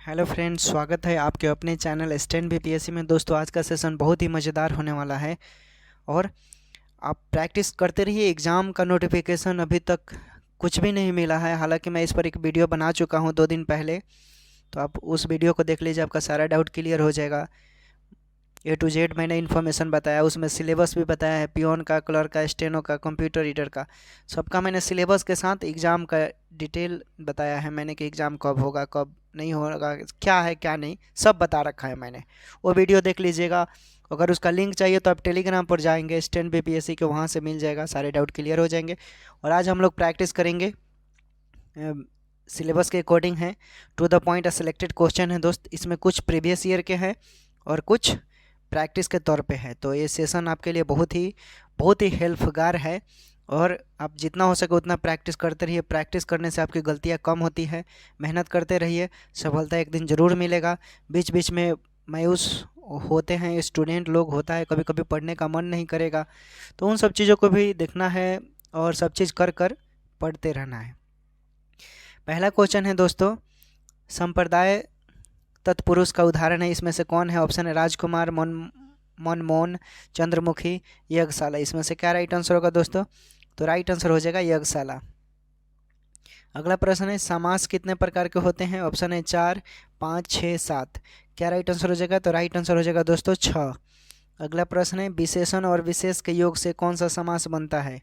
Hello friends, स्वागत है आपके अपने चैनल स्टैंड बीपीएससी में। दोस्तों, आज का सेशन बहुत ही मज़ेदार होने वाला है और आप प्रैक्टिस करते रहिए। एग्ज़ाम का नोटिफिकेशन अभी तक कुछ भी नहीं मिला है। हालांकि मैं इस पर एक वीडियो बना चुका हूं 2 दिन पहले, तो आप उस वीडियो को देख लीजिए, आपका सारा डाउट क्लियर हो जाएगा। ए टू जेड मैंने इन्फॉर्मेशन बताया, उसमें सिलेबस भी बताया है, पियोन का, क्लर्क का, स्टेनो का, कंप्यूटर रीडर का, सबका मैंने सिलेबस के साथ एग्ज़ाम का डिटेल बताया है मैंने कि एग्ज़ाम कब होगा, कब नहीं होगा, क्या है क्या नहीं, सब बता रखा है मैंने। वो वीडियो देख लीजिएगा। अगर उसका लिंक चाहिए तो आप टेलीग्राम पर जाएंगे, स्टैंड बीपीएससी के, वहाँ से मिल जाएगा, सारे डाउट क्लियर हो जाएंगे। और आज हम लोग प्रैक्टिस करेंगे, सिलेबस के अकॉर्डिंग है, to the point selected question है दोस्त। इसमें कुछ प्रीवियस ईयर के हैं और कुछ प्रैक्टिस के तौर पे है। तो ये सेशन आपके लिए बहुत ही हेल्पगार है और आप जितना हो सके उतना प्रैक्टिस करते रहिए। प्रैक्टिस करने से आपकी गलतियां कम होती है। मेहनत करते रहिए, सफलता एक दिन ज़रूर मिलेगा। बीच बीच में मायूस होते हैं स्टूडेंट लोग, होता है कभी कभी पढ़ने का मन नहीं करेगा, तो उन सब चीज़ों को भी देखना है और सब चीज़ कर कर पढ़ते रहना है। पहला क्वेश्चन है दोस्तों, संप्रदाय तत्पुरुष का उदाहरण है, इसमें से कौन है? ऑप्शन है राजकुमार, मनमोहन, चंद्रमुखी, यज्ञशाला। इसमें से क्या राइट आंसर होगा दोस्तों? तो राइट आंसर हो जाएगा यज्ञशाला। अगला प्रश्न है, समास कितने प्रकार के होते हैं? ऑप्शन है 4, 5, 6, 7। क्या राइट आंसर हो जाएगा? तो राइट आंसर हो जाएगा दोस्तों 6। अगला प्रश्न है, विशेषण और विशेष के योग से कौन सा समास बनता है?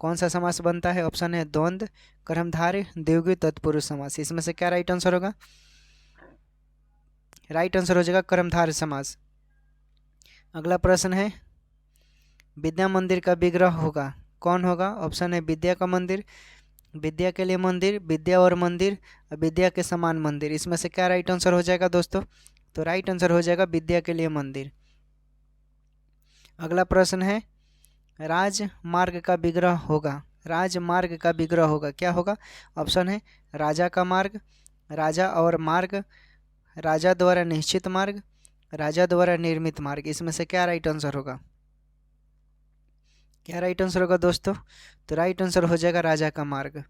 कौन सा समास बनता है? ऑप्शन है द्वंद्व, कर्मधारय, द्विगु, तत्पुरुष समास। इसमें से क्या राइट आंसर होगा? राइट आंसर हो जाएगा कर्मधारय समास। अगला प्रश्न है, विद्या मंदिर का विग्रह होगा, कौन होगा? ऑप्शन है विद्या का मंदिर, विद्या के लिए मंदिर, विद्या और मंदिर, विद्या के समान मंदिर। इसमें से क्या राइट आंसर हो जाएगा दोस्तों? तो राइट आंसर हो जाएगा विद्या के लिए मंदिर। अगला प्रश्न है, राजमार्ग का विग्रह होगा, राजमार्ग का विग्रह होगा, क्या होगा? ऑप्शन है राजा का मार्ग, राजा और मार्ग, राजा द्वारा निश्चित मार्ग, राजा द्वारा निर्मित मार्ग। इसमें से क्या राइट आंसर होगा? क्या राइट आंसर होगा दोस्तों? तो राइट आंसर हो जाएगा राजा का मार्ग।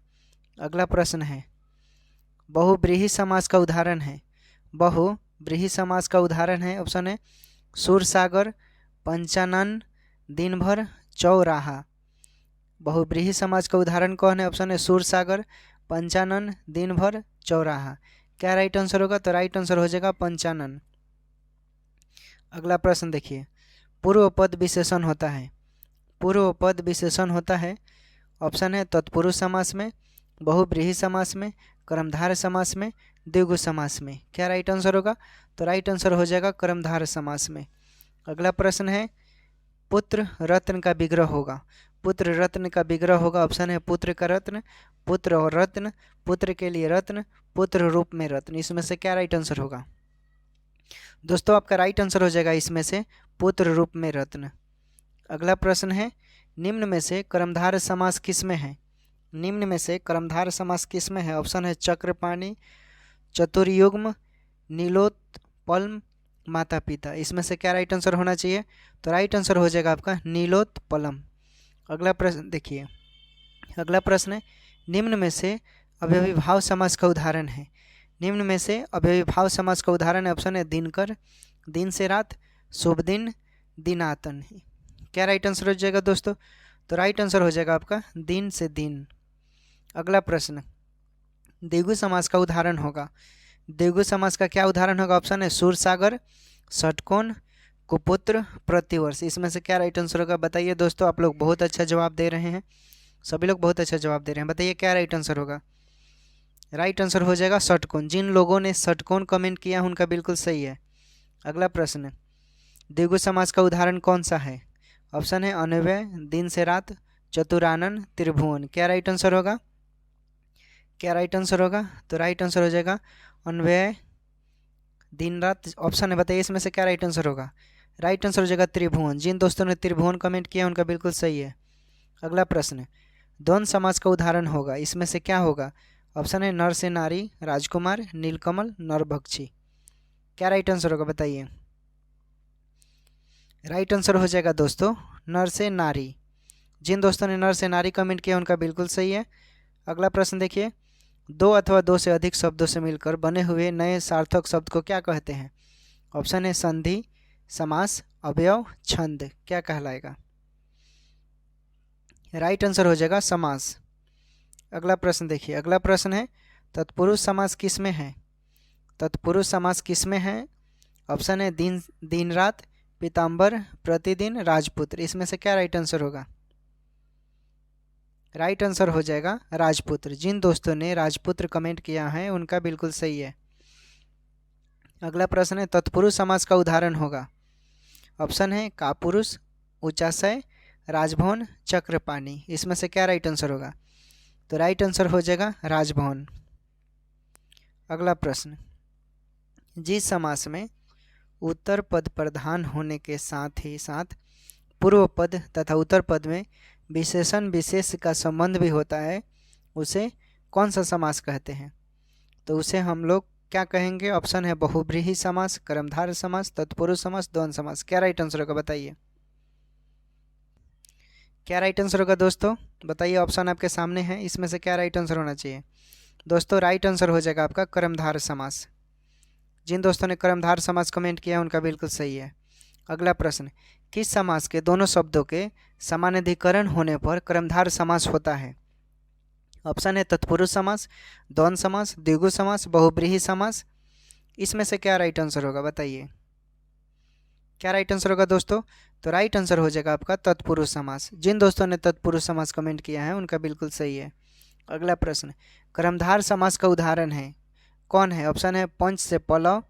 अगला प्रश्न है, बहुव्रीहि समास का उदाहरण है, बहुव्रीहि समास का उदाहरण है। ऑप्शन है सूरसागर, पंचानन, दिनभर, चौराहा। बहुव्रीहि समास का उदाहरण कौन है? ऑप्शन है सूरसागर, पंचानन, दिनभर, चौराहा। क्या राइट आंसर होगा? तो राइट आंसर हो जाएगा पंचानन। अगला प्रश्न देखिए, पूर्व पद विशेषण होता है, पूर्व पद विशेषण होता है। ऑप्शन है तत्पुरुष समास में, बहुव्रीहि समास में, कर्मधारय समास में, द्विगु समास में। क्या राइट आंसर होगा? तो राइट आंसर हो जाएगा कर्मधारय समास में। अगला प्रश्न है, पुत्र रत्न का विग्रह होगा, पुत्र रत्न का विग्रह होगा। ऑप्शन है पुत्र का रत्न, पुत्र और रत्न, पुत्र के लिए रत्न, पुत्र रूप में रत्न। इसमें से क्या राइट आंसर होगा दोस्तों? आपका राइट आंसर हो जाएगा इसमें से पुत्र रूप में रत्न। अगला प्रश्न है, निम्न में से कर्मधारय समास किस में है? निम्न में से कर्मधारय समास किस में है? ऑप्शन है चक्रपाणी, चतुर्युग्म, नीलोत्पल, माता पिता। इसमें से क्या राइट आंसर होना चाहिए? तो राइट आंसर हो जाएगा आपका नीलोत्पलम। अगला प्रश्न देखिए, अगला प्रश्न है, निम्न में से अव्ययीभाव समास का उदाहरण है, निम्न में से अव्ययीभाव समास का उदाहरण है। ऑप्शन है दिनकर, दिन से रात, शुभ दिन, दिनातन। क्या राइट आंसर हो जाएगा दोस्तों? तो राइट आंसर हो जाएगा आपका दिन से दिन। अगला प्रश्न, द्विगु समास का उदाहरण होगा, द्विगु समास का क्या उदाहरण होगा? ऑप्शन है सूरसागर, षटकोण, कुपुत्र, प्रतिवर्ष। इसमें से क्या राइट आंसर होगा? बताइए दोस्तों, आप लोग बहुत अच्छा जवाब दे रहे हैं, सभी लोग बहुत अच्छा जवाब दे रहे हैं। बताइए क्या राइट आंसर होगा? राइट आंसर हो जाएगा षटकोण। जिन लोगों ने षटकोण कमेंट किया उनका बिल्कुल सही है। अगला प्रश्न, द्विगु समास का उदाहरण कौन सा है? ऑप्शन है अन्वय, दिन से रात, चतुरानन, त्रिभुवन। क्या राइट आंसर होगा? क्या राइट आंसर होगा? तो राइट आंसर हो जाएगा अन्वय, दिन रात। ऑप्शन है, बताइए इसमें से क्या राइट आंसर होगा? राइट आंसर हो जाएगा त्रिभुवन। जिन दोस्तों ने त्रिभुवन कमेंट किया उनका बिल्कुल सही है। अगला प्रश्न, द्वंद्व समास का उदाहरण होगा, इसमें से क्या होगा? ऑप्शन है नर से नारी, राजकुमार, नीलकमल, नरभक्षी। क्या राइट आंसर होगा? बताइए। राइट आंसर हो जाएगा दोस्तों नर से नारी। जिन दोस्तों ने नर से नारी कमेंट किया उनका बिल्कुल सही है। अगला प्रश्न देखिए, दो अथवा दो से अधिक शब्दों से मिलकर बने हुए नए सार्थक शब्द को क्या कहते हैं? ऑप्शन है संधि, समास, अवयव, छंद। क्या कहलाएगा? राइट आंसर हो जाएगा समास। अगला प्रश्न देखिए, अगला प्रश्न है तत्पुरुष समास किस में है? तत्पुरुष समास किस में है? ऑप्शन है दिन, दिन रात, पीताम्बर, प्रतिदिन, राजपुत्र। इसमें से क्या राइट आंसर होगा? राइट आंसर हो जाएगा राजपुत्र। जिन दोस्तों ने राजपुत्र कमेंट किया है उनका बिल्कुल सही है। अगला प्रश्न है तत्पुरुष समास का उदाहरण होगा। ऑप्शन है कापुरुष, उचाशय, राजभवन, चक्रपाणी। इसमें से क्या राइट आंसर होगा? तो राइट आंसर हो जाएगा राजभवन। अगला प्रश्न, जिस समास में उत्तर पद प्रधान होने के साथ ही साथ पूर्व पद तथा उत्तर पद में विशेषण विशेष का संबंध भी होता है उसे कौन सा समास कहते हैं? तो उसे हम लोग क्या कहेंगे? ऑप्शन है बहुब्रीहि समास, कर्मधारय समास, तत्पुरुष समास, द्वंद्व समास। क्या राइट आंसर होगा बताइए? क्या राइट आंसर होगा दोस्तों? बताइए, ऑप्शन आपके सामने है, इसमें से क्या राइट आंसर होना चाहिए? दोस्तों राइट आंसर हो जाएगा आपका कर्मधारय समास। जिन दोस्तों ने कर्मधारय समास कमेंट किया उनका बिल्कुल सही है। अगला प्रश्न, किस समास के दोनों शब्दों के समानाधिकरण होने पर कर्मधारय समास होता है? ऑप्शन है तत्पुरुष समास, द्वंद्व समास, द्विगु समास, बहुब्रीहि समास। इसमें से क्या राइट आंसर होगा बताइए? क्या राइट आंसर होगा दोस्तों? तो राइट आंसर हो जाएगा आपका तत्पुरुष समास। जिन दोस्तों ने तत्पुरुष समास कमेंट किया है उनका बिल्कुल सही है। अगला प्रश्न, कर्मधारय समास का उदाहरण है कौन है? ऑप्शन है पंच से पलव,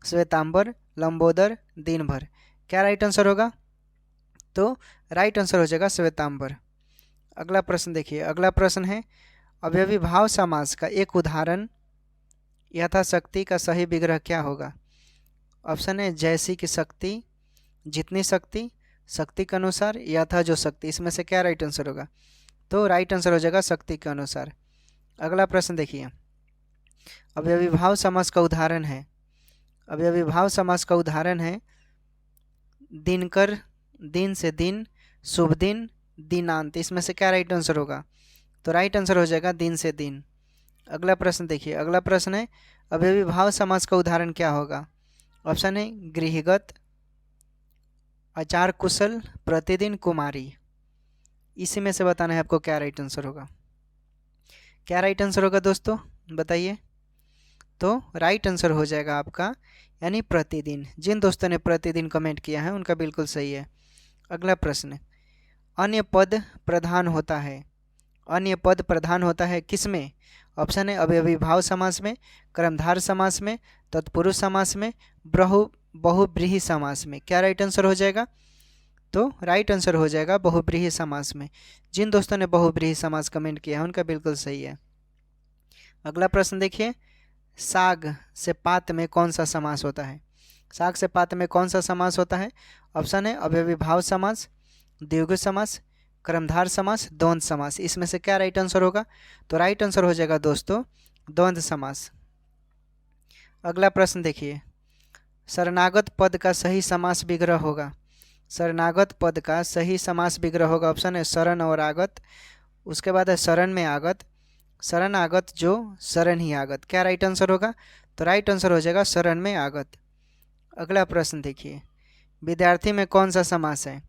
श्वेतांबर, लंबोदर, दिन भर। क्या राइट आंसर होगा? तो राइट आंसर हो जाएगा श्वेतांबर। अगला प्रश्न देखिए, अगला प्रश्न है अवयवी भाव समास का एक उदाहरण यथाशक्ति का सही विग्रह क्या होगा? ऑप्शन है जैसी की शक्ति, जितनी शक्ति, शक्ति के अनुसार, यथा जो शक्ति। इसमें से क्या राइट आंसर होगा? तो राइट आंसर हो जाएगा शक्ति के अनुसार। अगला प्रश्न देखिए, अवयवी भाव समास का उदाहरण है, अवयवी भाव समास का उदाहरण है दिनकर, दिन से दिन, शुभ दिन, दिनांत। इसमें से क्या राइट आंसर होगा? तो राइट आंसर हो जाएगा दिन से दिन। अगला प्रश्न देखिए, अगला प्रश्न है अवयवी भाव समास का उदाहरण क्या होगा? ऑप्शन है गृहगत, आचार कुशल, प्रतिदिन, कुमारी। इसी में से बताना है आपको क्या राइट आंसर होगा। क्या राइट आंसर होगा दोस्तों बताइए? तो राइट आंसर हो जाएगा आपका यानी प्रतिदिन। जिन दोस्तों ने प्रतिदिन कमेंट किया है उनका बिल्कुल सही है। अगला प्रश्न, अन्य पद प्रधान होता है, अन्य पद प्रधान होता है किसमें? ऑप्शन है अवयवी भाव समास में, कर्मधारय समास में, तत्पुरुष समास में, बहुब्रीहि समास में। क्या राइट आंसर हो जाएगा? तो राइट आंसर हो जाएगा बहुब्रीहि समास में। जिन दोस्तों ने बहुब्रीहि समास कमेंट किया है उनका बिल्कुल सही है। अगला प्रश्न देखिए, साग से पात में कौन सा समास होता है? साग से पात में कौन सा समास होता है? ऑप्शन है अवयवी भाव समास, द्विगु समास, कर्मधारय समास, द्वंद्व समास। इसमें से क्या राइट आंसर होगा? तो राइट आंसर हो जाएगा दोस्तों द्वंद्व समास। अगला प्रश्न देखिए, शरणागत पद का सही समास विग्रह होगा, शरणागत पद का सही समास विग्रह होगा। ऑप्शन है शरण और आगत, उसके बाद है शरण में आगत, शरण आगत जो, शरण ही आगत। क्या राइट आंसर होगा? तो राइट आंसर हो जाएगा शरण में आगत। अगला प्रश्न देखिए, विद्यार्थी में कौन सा समास है?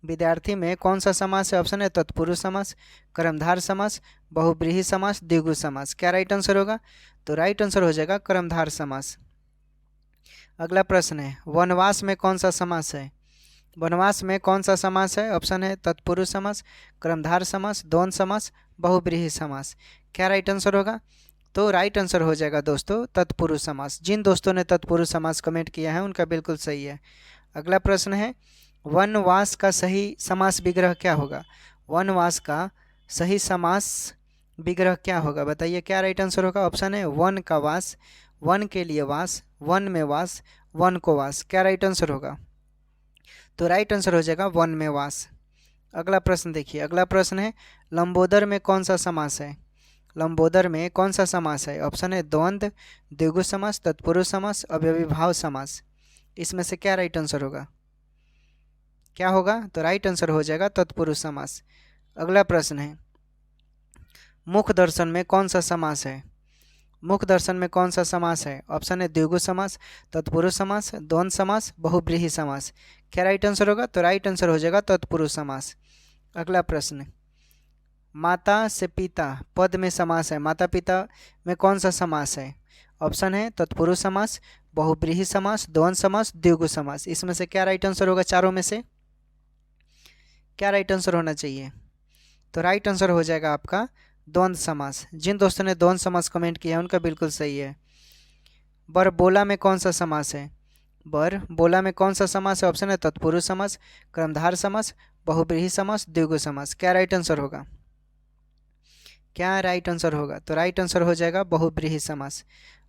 विद्यार्थी में कौन सा समास है? ऑप्शन है तत्पुरुष समास, कर्मधारय समास, बहुब्रीहि समास, द्विगु समास। क्या राइट आंसर होगा? तो राइट आंसर हो जाएगा कर्मधारय समास। अगला प्रश्न है वनवास में कौन सा समास है? वनवास में कौन सा समास है? ऑप्शन है तत्पुरुष समास, कर्मधारय समास, द्वंद्व समास, बहुब्रीहि समास। क्या राइट आंसर होगा? तो राइट आंसर हो जाएगा दोस्तों तत्पुरुष समास। जिन दोस्तों ने तत्पुरुष समास कमेंट किया है उनका बिल्कुल सही है। अगला प्रश्न है वनवास का सही समास विग्रह क्या होगा? वनवास का सही समास विग्रह क्या होगा बताइए? क्या राइट आंसर होगा? ऑप्शन है वन का वास, वन के लिए वास, वन में वास, वन को वास। क्या राइट आंसर होगा? तो राइट आंसर हो जाएगा वन में वास। अगला प्रश्न देखिए, अगला प्रश्न है लंबोदर में कौन सा समास है? लंबोदर में कौन सा समास है? ऑप्शन है द्वंद्व, द्विगु समास, तत्पुरुष समास, अवयवी भाव समास। इसमें से क्या राइट आंसर होगा? क्या होगा? तो राइट आंसर हो जाएगा तत्पुरुष समास। अगला प्रश्न है मुख दर्शन में कौन सा समास है? मुख दर्शन में कौन सा समास है? ऑप्शन है द्विगु समास, तत्पुरुष समास, द्वंद्व समास, बहुब्रीहि समास। क्या राइट आंसर होगा? तो राइट आंसर हो जाएगा तत्पुरुष समास। अगला प्रश्न, माता से पिता पद में समास है, माता पिता में कौन सा समास है? ऑप्शन है तत्पुरुष समास, बहुब्रीहि समास, द्वंद्व समास, द्विगु समास। इसमें से क्या राइट आंसर होगा? चारों में से क्या राइट आंसर होना चाहिए? तो राइट आंसर हो जाएगा आपका द्वंद्व समास। जिन दोस्तों ने द्वंद्व समास कमेंट किया है उनका बिल्कुल सही है। बरबोला में कौन सा समास है? बरबोला में कौन सा समास है? ऑप्शन है तत्पुरुष समास, कर्मधार समास, बहुब्रीहि समास, द्विगु समास। क्या राइट आंसर होगा? क्या राइट आंसर होगा? तो राइट आंसर हो जाएगा बहुब्रीहि समास।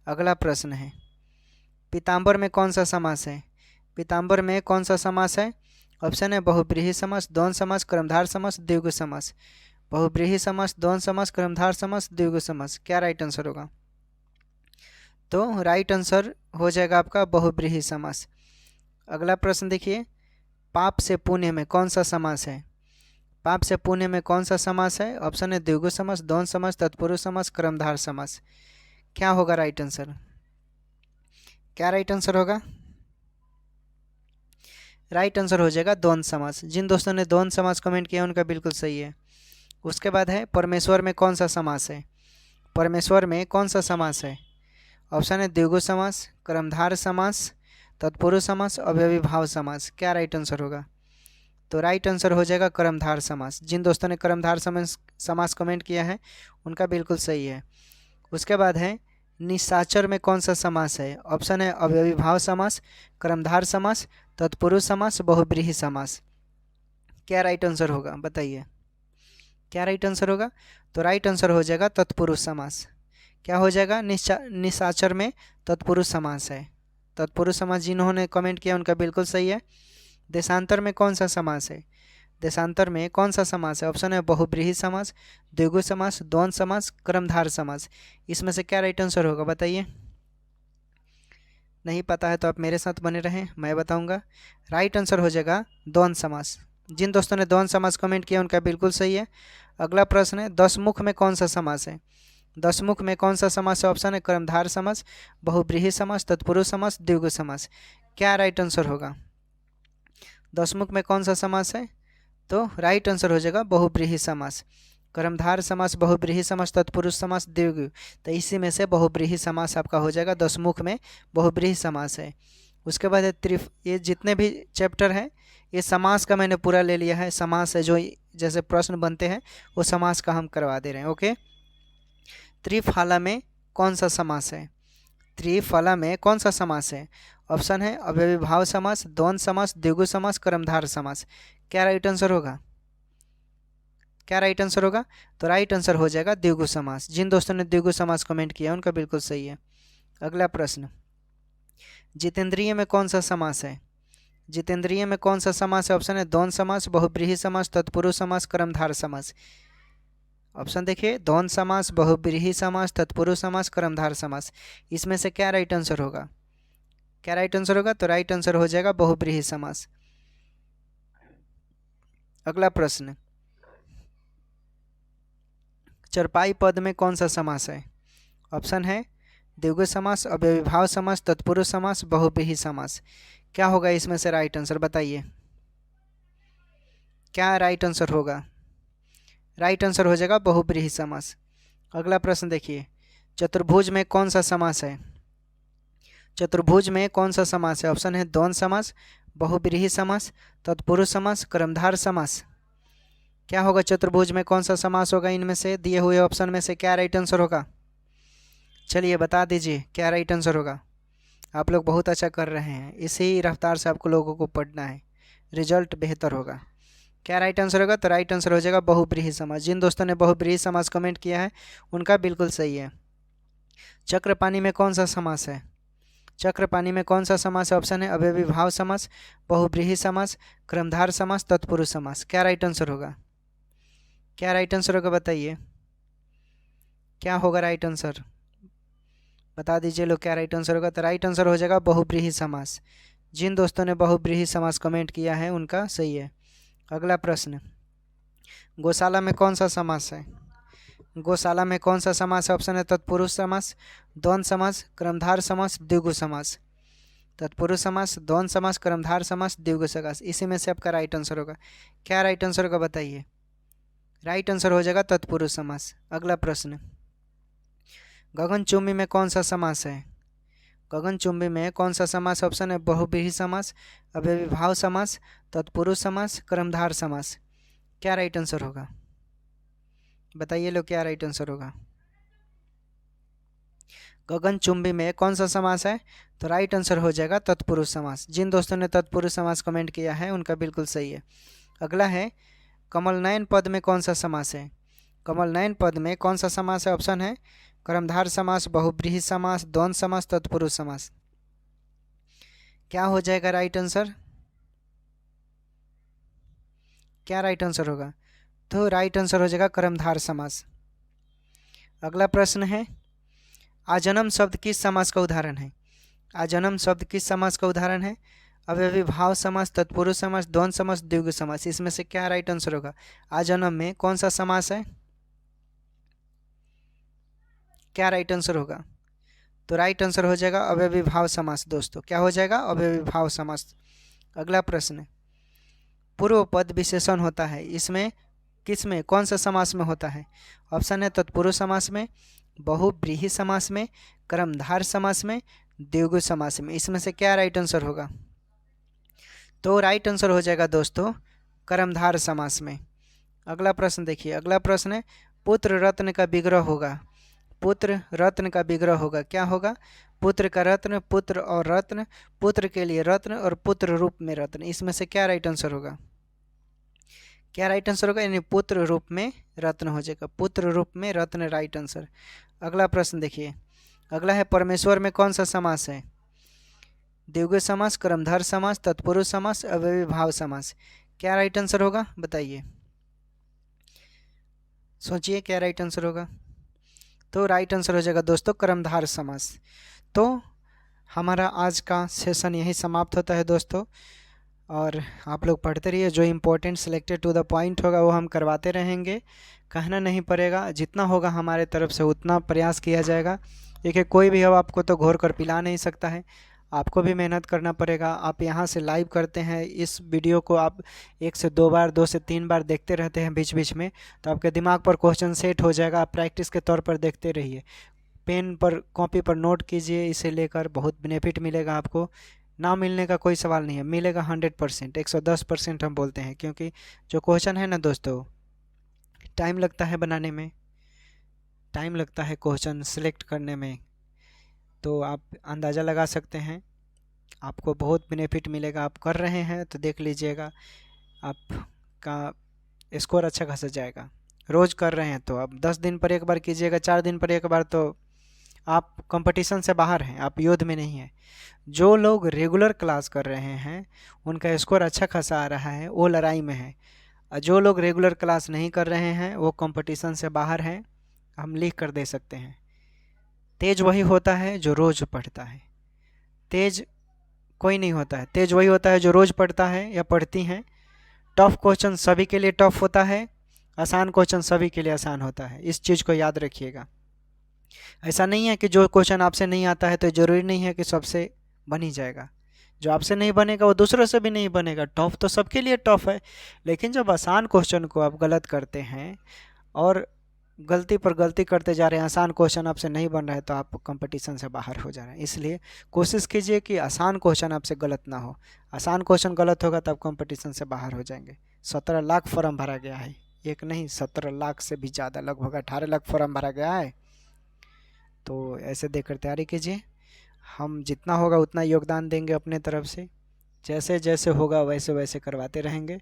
अगला प्रश्न है, पीताम्बर में कौन सा समास है? पीताम्बर में कौन सा समास है? ऑप्शन है बहुब्रीहि समास, द्वंद्व समास, कर्मधार समास, द्विगु समास। बहुब्रीहि समास, द्वंद्व समास, कर्मधार समास, द्विगु समास। क्या राइट आंसर होगा? तो राइट आंसर हो जाएगा आपका बहुब्रीहि समास। अगला प्रश्न देखिए, पाप से पुण्य में कौन सा समास है? पाप से पुण्य में कौन सा समास है? ऑप्शन है द्विगु समास, द्वंद्व समास, तत्पुरुष समास, कर्मधार समास। क्या होगा राइट आंसर? क्या राइट आंसर होगा? राइट आंसर हो जाएगा द्वंद्व समास। जिन दोस्तों ने द्वंद्व समास कमेंट किया उनका बिल्कुल सही है। उसके बाद है परमेश्वर में कौन सा समास है? परमेश्वर में कौन सा समास है? ऑप्शन है द्विगु समास, कर्मधार समास, तत्पुरुष समास, अव्ययीभाव समास। क्या राइट आंसर होगा? तो राइट आंसर हो जाएगा कर्मधार समास। जिन दोस्तों ने कर्मधार समास कमेंट किया है उनका बिल्कुल सही है। उसके बाद है निशाचर में कौन सा समास है? ऑप्शन है अव्ययीभाव समास, कर्मधार समास, तत्पुरुष समास, बहुब्रीहि समास। क्या राइट आंसर होगा? बताइए क्या राइट आंसर होगा? तो राइट आंसर हो जाएगा तत्पुरुष समास। क्या हो जाएगा? निशाचर में तत्पुरुष समास है। तत्पुरुष समास जिन्होंने कमेंट किया उनका बिल्कुल सही है। देशांतर में कौन सा समास है? देशांतर में कौन सा समास है? ऑप्शन है बहुब्रीहि समास, द्विगु समास, द्वंद्व समास, कर्मधार समास। इसमें से क्या राइट आंसर होगा? बताइए। नहीं पता है तो आप मेरे साथ बने रहें, मैं बताऊंगा। राइट आंसर हो जाएगा द्वंद्व समास। जिन दोस्तों ने द्वंद्व समास कमेंट किया उनका बिल्कुल सही है। अगला प्रश्न है, दसमुख में कौन सा समास है? दसमुख में कौन सा समास है? ऑप्शन है कर्मधार समास, बहुब्रीहि समास, तत्पुरुष समास, द्विगु समास। क्या राइट आंसर होगा? दसमुख में कौन सा समास है? तो राइट आंसर हो जाएगा बहुब्रीहि समास। कर्मधार समास, बहुब्रीहि समास, तत्पुरुष समास, द्विगु। तो इसी में से बहुब्रीहि समास आपका हो जाएगा। दसमुख में बहुब्रीहि समास है। उसके बाद है ये जितने भी चैप्टर हैं ये समास का मैंने पूरा ले लिया है। समास है जो जैसे प्रश्न बनते हैं वो समास का हम करवा दे रहे हैं। ओके, त्रिफला में कौन सा समास है? त्रिफला में कौन सा समास है? ऑप्शन है अव्ययीभाव समास, द्वंद्व समास, द्विगु समास, कर्मधार समास। क्या राइट आंसर होगा? क्या राइट आंसर होगा? तो राइट आंसर हो जाएगा द्विगु समास। जिन दोस्तों ने द्विगु समास कमेंट किया उनका बिल्कुल सही है। अगला प्रश्न, जितेंद्रिय में कौन सा समास है? जितेंद्रिय में कौन सा समास है? ऑप्शन है द्वंद्व समास, बहुब्रीहि समास, तत्पुरुष समास, कर्मधार समास। ऑप्शन देखिए, द्वंद्व समास, बहुब्रीहि समास, तत्पुरुष समास, कर्मधार समास। इसमें से क्या राइट आंसर होगा? क्या राइट आंसर होगा? तो राइट आंसर हो जाएगा बहुब्रीहि समास। अगला प्रश्न, चरपाई पद में कौन सा समास है? ऑप्शन है द्विगु समास, अव्ययीभाव समास, तत्पुरुष समास, बहुब्रीहि समास। क्या होगा इसमें से राइट आंसर? बताइए क्या राइट आंसर होगा? राइट आंसर हो जाएगा बहुब्रीहि समास। अगला प्रश्न देखिए, चतुर्भुज में कौन सा समास है? चतुर्भुज में कौन सा समास है? ऑप्शन है द्वंद्व समास, बहुब्रीहि समास, तत्पुरुष समास, कर्मधार समास। क्या होगा चतुर्भुज में कौन सा समास होगा? इनमें से दिए हुए ऑप्शन में से क्या राइट आंसर होगा? चलिए बता दीजिए क्या राइट आंसर होगा। आप लोग बहुत अच्छा कर रहे हैं, इसी रफ्तार से आपको लोगों को पढ़ना है, रिजल्ट बेहतर होगा। क्या राइट आंसर होगा? तो राइट आंसर हो जाएगा बहुब्रीहि समास। जिन दोस्तों ने बहुब्रीहि समास कमेंट किया है उनका बिल्कुल सही है। चक्रपाणी में कौन सा समास है? चक्रपाणी में कौन सा समास है? ऑप्शन है अव्ययीभाव समास, बहुब्रीहि समास, कर्मधार समास, तत्पुरुष समास। क्या राइट आंसर होगा? क्या राइट आंसर होगा? बताइए क्या होगा राइट आंसर? बता दीजिए लोग क्या राइट आंसर होगा। तो राइट आंसर हो जाएगा बहुब्रीहि समास। जिन दोस्तों ने बहुब्रीहि समास कमेंट किया है उनका सही है। अगला प्रश्न, गौशाला में कौन सा समास है? गौशाला में कौन सा समास है? ऑप्शन है तत्पुरुष समास, द्वंद्व समास, कर्मधार समास, द्विगु समास। तत्पुरुष समास, द्वंद्व समास, कर्मधार समास, द्विगु समास, इसी में से आपका राइट आंसर होगा। क्या राइट आंसर होगा बताइए? राइट आंसर हो जाएगा तत्पुरुष समास। अगला प्रश्न, गगनचुंबी में कौन सा समास है? गगनचुंबी में कौन सा समास? ऑप्शन है बहुव्रीहि समास, अव्ययीभाव समास, तत्पुरुष समास, कर्मधार समास। क्या राइट आंसर होगा बताइए लोग? क्या राइट आंसर होगा? गगनचुंबी में कौन सा समास है? तो राइट आंसर हो जाएगा तत्पुरुष समास। जिन दोस्तों ने तत्पुरुष समास कमेंट किया है उनका बिल्कुल सही है। अगला है, कमल नयन पद में कौन सा समास है? कमल नयन पद में कौन सा समास है? ऑप्शन है कर्मधार समास, बहुव्रीहि समास, द्वंद्व समास, तत्पुरुष समास। क्या हो जाएगा राइट आंसर? क्या राइट आंसर होगा? तो राइट आंसर हो जाएगा कर्मधार समास। अगला प्रश्न है, आजन्म शब्द किस समास का उदाहरण है? आजन्म शब्द किस समास का उदाहरण है? अव्ययीभाव समास, तत्पुरुष समास, द्वंद्व समास, द्विगु समास, इसमें से क्या राइट आंसर होगा? आजन्म में कौन सा समास है? क्या राइट आंसर होगा? तो राइट आंसर हो जाएगा अव्ययीभाव समास दोस्तों। क्या हो जाएगा? अव्ययीभाव समास। अगला प्रश्न, पूर्व पद विशेषण होता है, इसमें किस में कौन सा समास में होता है? ऑप्शन है तत्पुरुष समास में, बहुव्रीहि समास में, कर्मधार समास में, द्विगु समास में, इसमें से क्या राइट आंसर होगा? तो राइट आंसर हो जाएगा दोस्तों कर्मधार समास में। अगला प्रश्न देखिए, अगला प्रश्न है, पुत्र रत्न का विग्रह होगा। पुत्र रत्न का विग्रह होगा, क्या होगा? पुत्र का रत्न, पुत्र और रत्न, पुत्र के लिए रत्न और पुत्र रूप में रत्न, इसमें से क्या राइट आंसर होगा? क्या राइट आंसर होगा? यानी पुत्र रूप में रत्न हो जाएगा, पुत्र रूप में रत्न राइट आंसर। अगला प्रश्न देखिए, अगला है, परमेश्वर में कौन सा समास है? द्विगु समास, कर्मधार समास, तत्पुरुष समास, अव्ययीभाव समास। क्या राइट आंसर होगा बताइए? सोचिए क्या राइट आंसर होगा? तो राइट आंसर हो जाएगा दोस्तों कर्मधार समास। तो हमारा आज का सेशन यही समाप्त होता है दोस्तों, और आप लोग पढ़ते रहिए, जो important selected to the point होगा वो हम करवाते रहेंगे, कहना नहीं पड़ेगा, जितना होगा हमारे तरफ से उतना प्रयास किया जाएगा। देखिए कोई भी हो आपको तो घोर कर पिला नहीं सकता है, आपको भी मेहनत करना पड़ेगा। आप यहाँ से लाइव करते हैं, इस वीडियो को आप 1 से 2 बार 2 से 3 बार देखते रहते हैं बीच बीच में, तो आपके दिमाग पर क्वेश्चन सेट हो जाएगा। आप प्रैक्टिस के तौर पर देखते रहिए, पेन पर कॉपी पर नोट कीजिए, इसे लेकर बहुत बेनिफिट मिलेगा आपको। ना मिलने का कोई सवाल नहीं है, मिलेगा 100%, 110% हम बोलते हैं, क्योंकि जो क्वेश्चन है ना दोस्तों, टाइम लगता है बनाने में, टाइम लगता है क्वेश्चन सिलेक्ट करने में, तो आप अंदाज़ा लगा सकते हैं आपको बहुत बेनिफिट मिलेगा। आप कर रहे हैं तो देख लीजिएगा, आपका स्कोर अच्छा खासा जाएगा। रोज़ कर रहे हैं तो आप 10 दिन पर एक बार कीजिएगा, 4 दिन पर एक बार, तो आप कंपटीशन से बाहर हैं, आप युद्ध में नहीं हैं। जो लोग रेगुलर क्लास कर रहे हैं उनका स्कोर अच्छा खासा आ रहा है, वो लड़ाई में है। और जो लोग रेगुलर क्लास नहीं कर रहे हैं वो कंपटीशन से बाहर हैं, हम लिख कर दे सकते हैं। तेज वही होता है जो रोज़ पढ़ता है, तेज कोई नहीं होता है, तेज वही होता है जो रोज़ पढ़ता है या पढ़ती हैं। टफ क्वेश्चन सभी के लिए टफ होता है, आसान क्वेश्चन सभी के लिए आसान होता है, इस चीज़ को याद रखिएगा। ऐसा नहीं है कि जो क्वेश्चन आपसे नहीं आता है तो ज़रूरी नहीं है कि सबसे बन ही जाएगा। जो आपसे नहीं बनेगा वो दूसरों से भी नहीं बनेगा। टफ तो सबके लिए टफ है, लेकिन जब आसान क्वेश्चन को आप गलत करते हैं और गलती पर गलती करते जा रहे हैं, आसान क्वेश्चन आपसे नहीं बन रहा है, तो आप कंपटीशन से बाहर हो जा रहे हैं। इसलिए कोशिश कीजिए कि आसान क्वेश्चन आपसे गलत ना हो। आसान क्वेश्चन गलत होगा तो आप कंपटीशन से बाहर हो जाएंगे। 17 लाख फॉर्म भरा गया है, एक नहीं 17 लाख से भी ज़्यादा, लगभग 18 लाख फॉर्म भरा गया है। तो ऐसे देकर तैयारी कीजिए, हम जितना होगा उतना योगदान देंगे अपने तरफ से, जैसे जैसे होगा वैसे वैसे करवाते रहेंगे।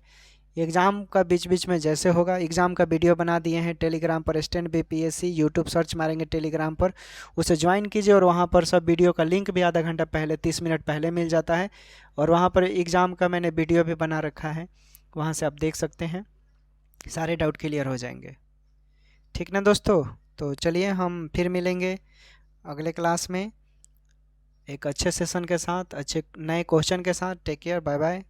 एग्ज़ाम का बीच बीच में जैसे होगा, एग्ज़ाम का वीडियो बना दिए हैं टेलीग्राम पर, स्टैंड बीपीएससी, यूट्यूब सर्च मारेंगे टेलीग्राम पर, उसे ज्वाइन कीजिए और वहाँ पर सब वीडियो का लिंक भी आधा घंटा पहले 30 मिनट पहले मिल जाता है, और वहाँ पर एग्ज़ाम का मैंने वीडियो भी बना रखा है, वहाँ से आप देख सकते हैं, सारे डाउट क्लियर हो जाएंगे। ठीक ना दोस्तों? तो चलिए हम फिर मिलेंगे अगले क्लास में एक अच्छे सेशन के साथ, अच्छे नए क्वेश्चन के साथ। Take care, bye bye.